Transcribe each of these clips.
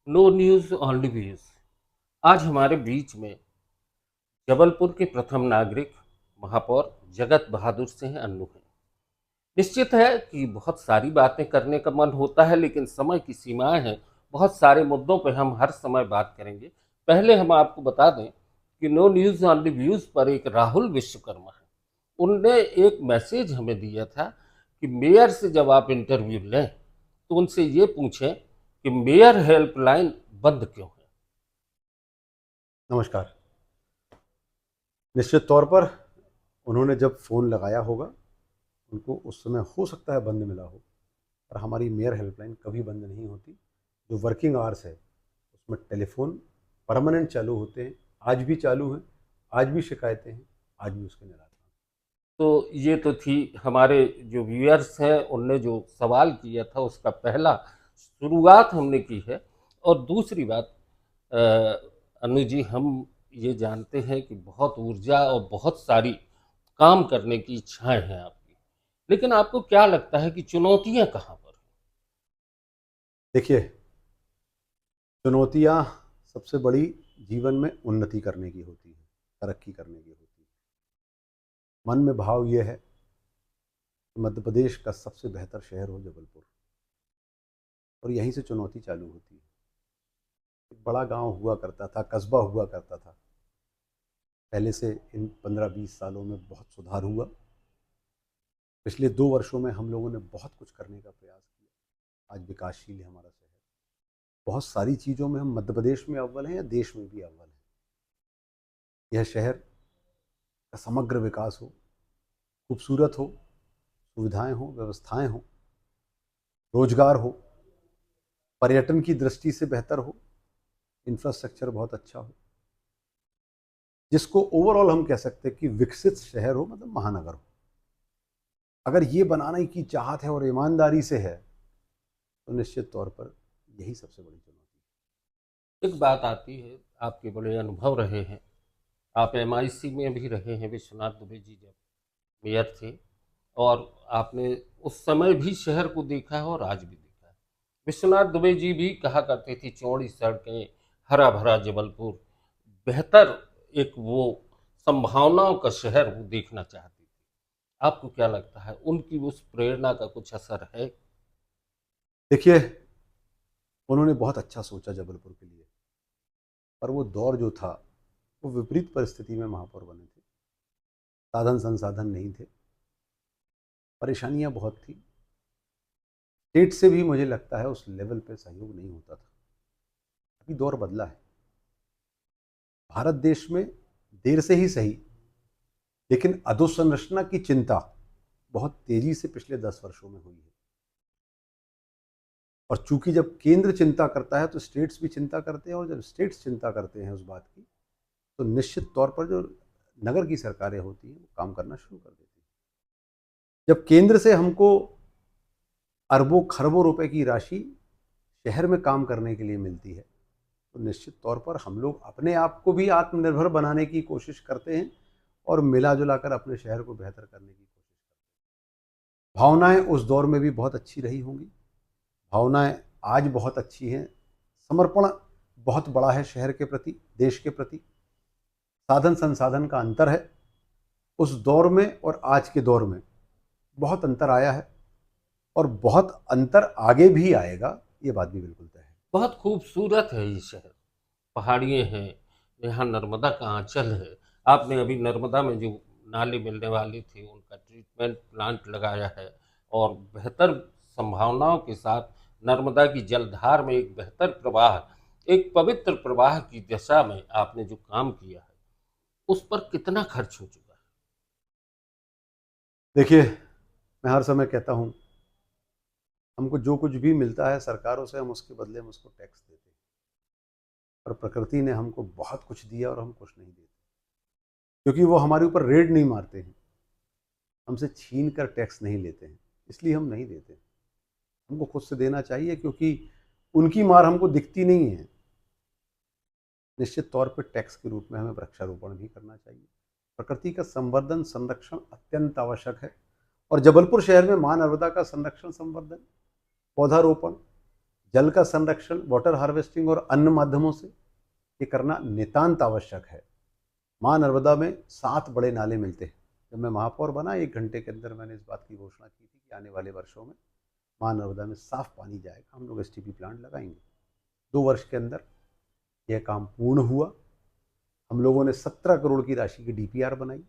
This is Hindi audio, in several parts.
No news only views. आज हमारे बीच में जबलपुर के प्रथम नागरिक महापौर जगत बहादुर सिंह अन्नू हैं। निश्चित है कि बहुत सारी बातें करने का मन होता है, लेकिन समय की सीमाएं हैं। बहुत सारे मुद्दों पर हम हर समय बात करेंगे। पहले हम आपको बता दें कि नो न्यूज़ ओनली व्यूज़ पर एक राहुल विश्वकर्मा है। उनने एक मैसेज हमें दिया था कि मेयर से जब आप इंटरव्यू लें तो उनसे ये पूछें कि मेयर हेल्पलाइन बंद क्यों है। नमस्कार। निश्चित तौर पर उन्होंने जब फ़ोन लगाया होगा, उनको उस समय हो सकता है बंद मिला हो, पर हमारी मेयर हेल्पलाइन कभी बंद नहीं होती। जो वर्किंग आवर्स है, उसमें टेलीफ़ोन परमानेंट चालू होते हैं, आज भी चालू हैं, आज भी शिकायतें हैं, आज भी उसके निराकरण। तो ये तो थी हमारे जो व्यूअर्स हैं उनने जो सवाल किया था उसका पहला शुरुआत हमने की है। और दूसरी बात, अ, अनु जी, हम ये जानते हैं कि बहुत ऊर्जा और बहुत सारी काम करने की इच्छाएं हैं आपकी, लेकिन आपको क्या लगता है कि चुनौतियां कहाँ पर हैं? देखिए, चुनौतियाँ सबसे बड़ी जीवन में उन्नति करने की होती है, तरक्की करने की होती है। मन में भाव ये है कि मध्य प्रदेश का सबसे बेहतर शहर हो जबलपुर, और यहीं से चुनौती चालू होती है। एक बड़ा गांव हुआ करता था, कस्बा हुआ करता था। पहले से इन 15-20 सालों में बहुत सुधार हुआ। पिछले 2 वर्षों में हम लोगों ने बहुत कुछ करने का प्रयास किया। आज विकासशील है हमारा शहर। बहुत सारी चीज़ों में हम मध्य प्रदेश में अव्वल हैं या देश में भी अव्वल हैं। यह शहर का समग्र विकास हो, खूबसूरत हो, सुविधाएं हो, व्यवस्थाएं हो, रोजगार हो, पर्यटन की दृष्टि से बेहतर हो, इंफ्रास्ट्रक्चर बहुत अच्छा हो, जिसको ओवरऑल हम कह सकते हैं कि विकसित शहर हो, मतलब महानगर हो। अगर ये बनाने की चाहत है और ईमानदारी से है, तो निश्चित तौर पर यही सबसे बड़ी चुनौती एक बात आती है, आपके बड़े अनुभव रहे हैं, आप एमआईसी में भी रहे हैं विश्वनाथ दुबे जी जब मेयर थे, और आपने उस समय भी शहर को देखा है और आज भी देखा है। विश्वनाथ दुबे जी भी कहा करते थे चौड़ी सड़कें, हरा भरा जबलपुर, बेहतर एक वो संभावनाओं का शहर वो देखना चाहती थी। आपको क्या लगता है उनकी उस प्रेरणा का कुछ असर है? है। देखिए, उन्होंने बहुत अच्छा सोचा जबलपुर के लिए, पर वो दौर जो था, वो विपरीत परिस्थिति में महापौर बने थे। साधन संसाधन नहीं थे, परेशानियां बहुत थी। स्टेट से भी मुझे लगता है उस लेवल पे सहयोग नहीं होता था। अभी दौर बदला है। भारत देश में देर से ही सही, लेकिन अधोसंरचना की चिंता बहुत तेजी से पिछले 10 वर्षों में हुई है। और चूंकि जब केंद्र चिंता करता है तो स्टेट्स भी चिंता करते हैं, और जब स्टेट्स चिंता करते हैं उस बात की, तो निश्चित तौर पर जो नगर की सरकारें होती हैं वो काम करना शुरू कर देती हैं। जब केंद्र से हमको अरबों खरबों रुपए की राशि शहर में काम करने के लिए मिलती है, तो निश्चित तौर पर हम लोग अपने आप को भी आत्मनिर्भर बनाने की कोशिश करते हैं और मिला जुला कर अपने शहर को बेहतर करने की कोशिश करते हैं। भावनाएं उस दौर में भी बहुत अच्छी रही होंगी, भावनाएं आज बहुत अच्छी हैं। समर्पण बहुत बड़ा है शहर के प्रति, देश के प्रति। साधन संसाधन का अंतर है, उस दौर में और आज के दौर में बहुत अंतर आया है, और बहुत अंतर आगे भी आएगा, ये बात भी बिल्कुल तय है। बहुत खूबसूरत है ये शहर, पहाड़ियाँ हैं, यहाँ नर्मदा का आंचल है। आपने अभी नर्मदा में जो नाले मिलने वाले थे उनका ट्रीटमेंट प्लांट लगाया है, और बेहतर संभावनाओं के साथ नर्मदा की जलधार में एक बेहतर प्रवाह, एक पवित्र प्रवाह की दिशा में आपने जो काम किया है, उस पर कितना खर्च हो चुका है? देखिए, मैं हर समय कहता हूँ, हमको जो कुछ भी मिलता है सरकारों से, हम उसके बदले में उसको टैक्स देते हैं। पर प्रकृति ने हमको बहुत कुछ दिया और हम कुछ नहीं देते, क्योंकि वो हमारे ऊपर रेड नहीं मारते हैं, हमसे छीन कर टैक्स नहीं लेते हैं, इसलिए हम नहीं देते। हमको खुद से देना चाहिए, क्योंकि उनकी मार हमको दिखती नहीं है। निश्चित तौर पर टैक्स के रूप में हमें वृक्षारोपण भी करना चाहिए। प्रकृति का संवर्धन संरक्षण अत्यंत आवश्यक है, और जबलपुर शहर में मां नर्मदा का संरक्षण संवर्धन, पौधारोपण, जल का संरक्षण वाटर हार्वेस्टिंग और अन्य माध्यमों से ये करना नितांत आवश्यक है। माँ नर्मदा में 7 बड़े नाले मिलते हैं। जब मैं महापौर बना 1 घंटे के अंदर मैंने इस बात की घोषणा की थी कि आने वाले वर्षों में माँ नर्मदा में साफ पानी जाएगा, हम लोग एसटीपी प्लांट लगाएंगे। 2 वर्ष के अंदर यह काम पूर्ण हुआ। हम लोगों ने 17 करोड़ की राशि की डीपीआर बनाई।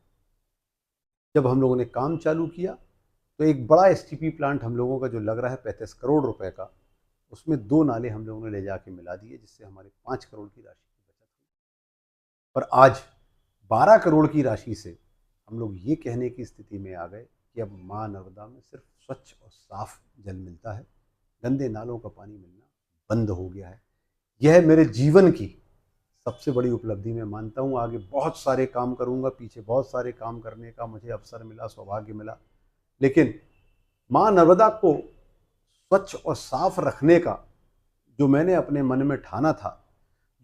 जब हम लोगों ने काम चालू किया तो एक बड़ा एसटीपी प्लांट हम लोगों का जो लग रहा है 35 करोड़ रुपए का, उसमें 2 नाले हम लोगों ने ले जाके मिला दिए, जिससे हमारे 5 करोड़ की राशि की बचत हुई। पर आज 12 करोड़ की राशि से हम लोग ये कहने की स्थिति में आ गए कि अब माँ नर्मदा में सिर्फ स्वच्छ और साफ जल मिलता है, गंदे नालों का पानी मिलना बंद हो गया है। यह मेरे जीवन की सबसे बड़ी उपलब्धि मैं मानता हूँ। आगे बहुत सारे काम करूँगा, पीछे बहुत सारे काम करने का मुझे अवसर मिला, सौभाग्य मिला, लेकिन माँ नर्मदा को स्वच्छ और साफ रखने का जो मैंने अपने मन में ठाना था,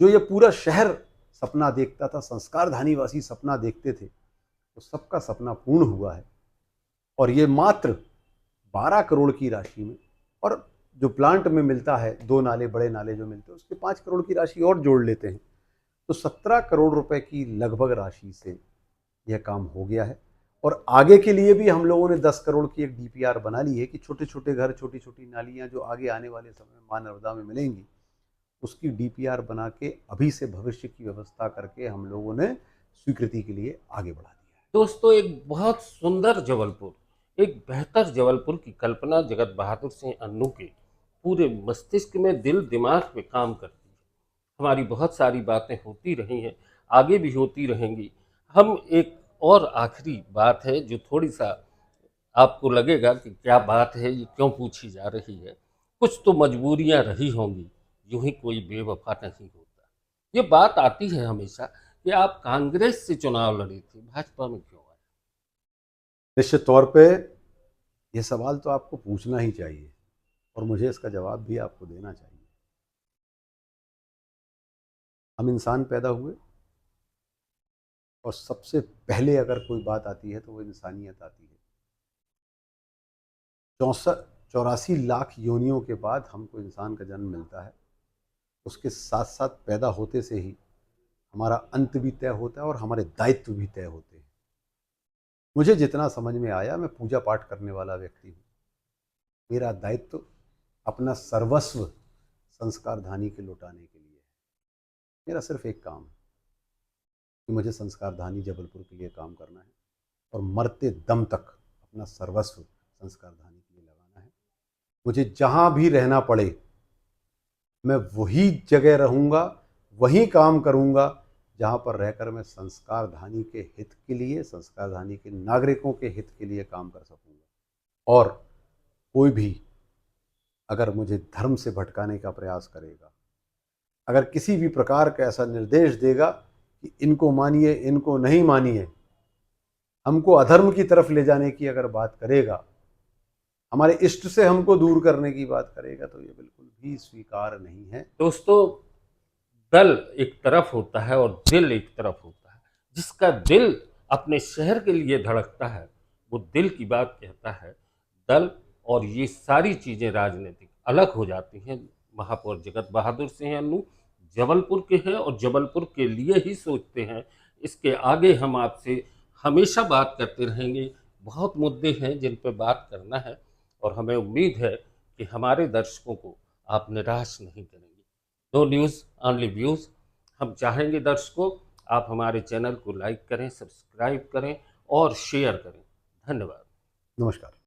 जो ये पूरा शहर सपना देखता था, संस्कार धानीवासी सपना देखते थे, तो सबका सपना पूर्ण हुआ है। और ये मात्र 12 करोड़ की राशि में, और जो प्लांट में मिलता है 2 नाले, बड़े नाले जो मिलते हैं, उसके 5 करोड़ की राशि और जोड़ लेते हैं, तो 17 करोड़ रुपए की लगभग राशि से यह काम हो गया है। और आगे के लिए भी हम लोगों ने 10 करोड़ की एक डीपीआर बना ली है कि छोटे छोटे घर, छोटी छोटी नालियां जो आगे आने वाले समय में माँ नर्मदा में मिलेंगी, उसकी डीपीआर बना के अभी से भविष्य की व्यवस्था करके हम लोगों ने स्वीकृति के लिए आगे बढ़ा दिया है। दोस्तों, एक बहुत सुंदर जबलपुर, एक बेहतर जबलपुर की कल्पना जगत बहादुर सिंह अन्नू के पूरे मस्तिष्क में, दिल दिमाग में काम करती है। हमारी बहुत सारी बातें होती रही हैं, आगे भी होती रहेंगी। हम एक और आखिरी बात है जो थोड़ी सा आपको लगेगा कि क्या बात है, ये क्यों पूछी जा रही है। कुछ तो मजबूरियां रही होंगी, यूं ही कोई बेवफा नहीं होता। ये बात आती है हमेशा कि आप कांग्रेस से चुनाव लड़ी थी, भाजपा में क्यों आए। निश्चित तौर पे ये सवाल तो आपको पूछना ही चाहिए और मुझे इसका जवाब भी आपको देना चाहिए। हम इंसान पैदा हुए और सबसे पहले अगर कोई बात आती है तो वो इंसानियत आती है। 84 लाख योनियों के बाद हमको इंसान का जन्म मिलता है। उसके साथ साथ पैदा होते से ही हमारा अंत भी तय होता है और हमारे दायित्व भी तय होते हैं। मुझे जितना समझ में आया, मैं पूजा पाठ करने वाला व्यक्ति हूँ। मेरा दायित्व अपना सर्वस्व संस्कार धानी के लौटाने के लिए है। मेरा सिर्फ एक काम है कि मुझे संस्कार धानी जबलपुर के लिए काम करना है और मरते दम तक अपना सर्वस्व संस्कार धानी के लिए लगाना है। मुझे जहाँ भी रहना पड़े मैं वही जगह रहूँगा, वही काम करूँगा जहाँ पर रहकर मैं संस्कार धानी के हित के लिए, संस्कार धानी के नागरिकों के हित के लिए काम कर सकूँगा। और कोई भी अगर मुझे धर्म से भटकाने का प्रयास करेगा, अगर किसी भी प्रकार का ऐसा निर्देश देगा कि इनको मानिए, इनको नहीं मानिए, हमको अधर्म की तरफ ले जाने की अगर बात करेगा, हमारे इष्ट से हमको दूर करने की बात करेगा, तो ये बिल्कुल भी स्वीकार नहीं है। दोस्तों, दल एक तरफ होता है और दिल एक तरफ होता है। जिसका दिल अपने शहर के लिए धड़कता है, वो दिल की बात कहता है। दल और ये सारी चीज़ें राजनीतिक अलग हो जाती हैं। महापौर जगत बहादुर सिंह अन्नू जबलपुर के हैं और जबलपुर के लिए ही सोचते हैं। इसके आगे हम आपसे हमेशा बात करते रहेंगे। बहुत मुद्दे हैं जिन पर बात करना है और हमें उम्मीद है कि हमारे दर्शकों को आप निराश नहीं करेंगे। No news only views. हम चाहेंगे दर्शकों, आप हमारे चैनल को लाइक करें, सब्सक्राइब करें और शेयर करें। धन्यवाद। नमस्कार।